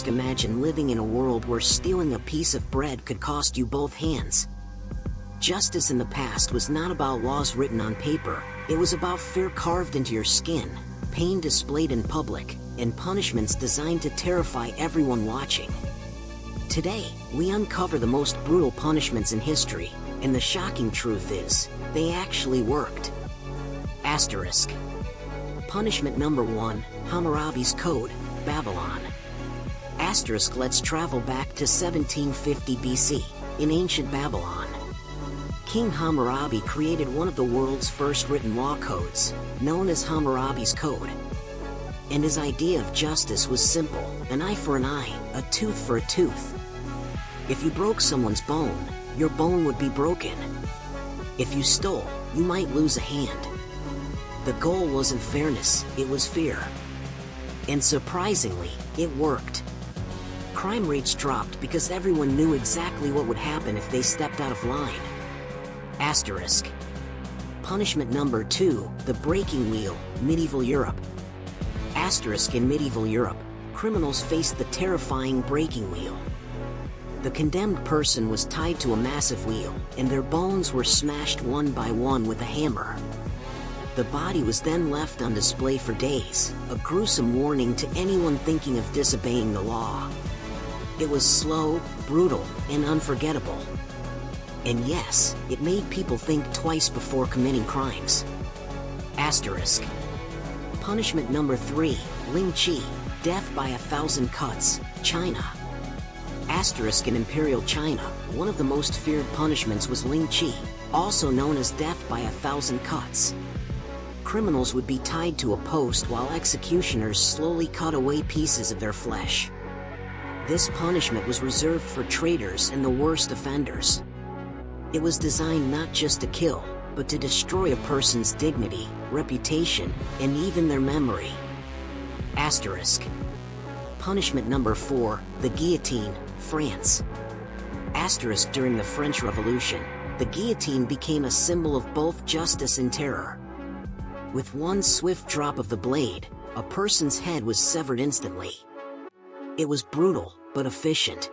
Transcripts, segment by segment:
Imagine living in a world where stealing a piece of bread could cost you both hands. Justice in the past was not about laws written on paper, it was about fear carved into your skin, pain displayed in public, and punishments designed to terrify everyone watching. Today, we uncover the most brutal punishments in history, and the shocking truth is, they actually worked. Asterisk. Punishment number 1, Hammurabi's Code, Babylon. Asterisk. Let's travel back to 1750 BC, in ancient Babylon. King Hammurabi created one of the world's first written law codes, known as Hammurabi's Code. And his idea of justice was simple: an eye for an eye, a tooth for a tooth. If you broke someone's bone, your bone would be broken. If you stole, you might lose a hand. The goal wasn't fairness, it was fear. And surprisingly, it worked. Crime rates dropped because everyone knew exactly what would happen if they stepped out of line. Asterisk. Punishment number 2, the breaking wheel, medieval Europe. Asterisk. In medieval Europe, criminals faced the terrifying breaking wheel. The condemned person was tied to a massive wheel, and their bones were smashed one by one with a hammer. The body was then left on display for days, a gruesome warning to anyone thinking of disobeying the law. It was slow, brutal, and unforgettable. And yes, it made people think twice before committing crimes. Asterisk. Punishment number 3, Lingchi, death by 1,000 cuts, China. Asterisk. In Imperial China, one of the most feared punishments was Lingchi, also known as death by 1,000 cuts. Criminals would be tied to a post while executioners slowly cut away pieces of their flesh. This punishment was reserved for traitors and the worst offenders. It was designed not just to kill, but to destroy a person's dignity, reputation, and even their memory. Asterisk. Punishment number 4, the guillotine, France. Asterisk. During the French Revolution, the guillotine became a symbol of both justice and terror. With one swift drop of the blade, a person's head was severed instantly. It was brutal, but efficient.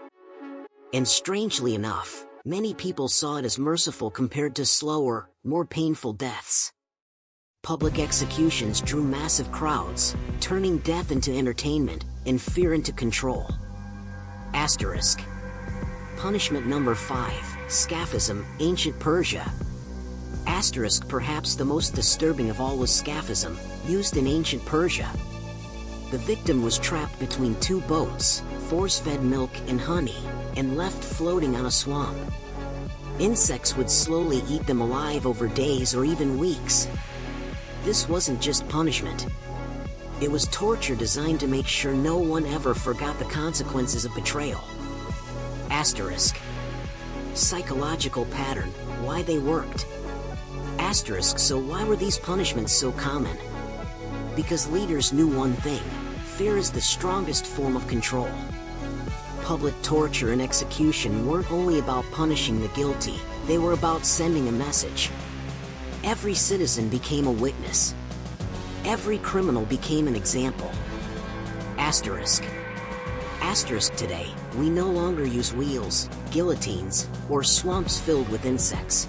And strangely enough, many people saw it as merciful compared to slower, more painful deaths. Public executions drew massive crowds, turning death into entertainment, and fear into control. Asterisk. Punishment number 5, Scaphism, ancient Persia. Asterisk. Perhaps the most disturbing of all was Scaphism, used in ancient Persia. The victim was trapped between 2 boats, force-fed milk and honey, and left floating on a swamp. Insects would slowly eat them alive over days or even weeks. This wasn't just punishment. It was torture designed to make sure no one ever forgot the consequences of betrayal. Asterisk. Psychological pattern, why they worked. Asterisk. So why were these punishments so common? Because leaders knew one thing: fear is the strongest form of control. Public torture and execution weren't only about punishing the guilty, they were about sending a message. Every citizen became a witness. Every criminal became an example. Asterisk. Asterisk. Today, we no longer use wheels, guillotines, or swamps filled with insects.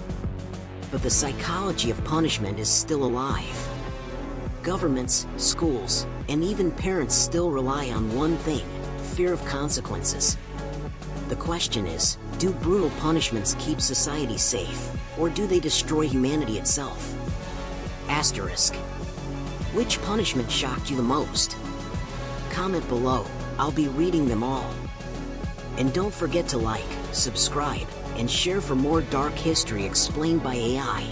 But the psychology of punishment is still alive. Governments, schools, and even parents still rely on one thing: fear of consequences. The question is, do brutal punishments keep society safe, or do they destroy humanity itself? Asterisk. Which punishment shocked you the most? Comment below, I'll be reading them all. And don't forget to like, subscribe, and share for more dark history explained by AI.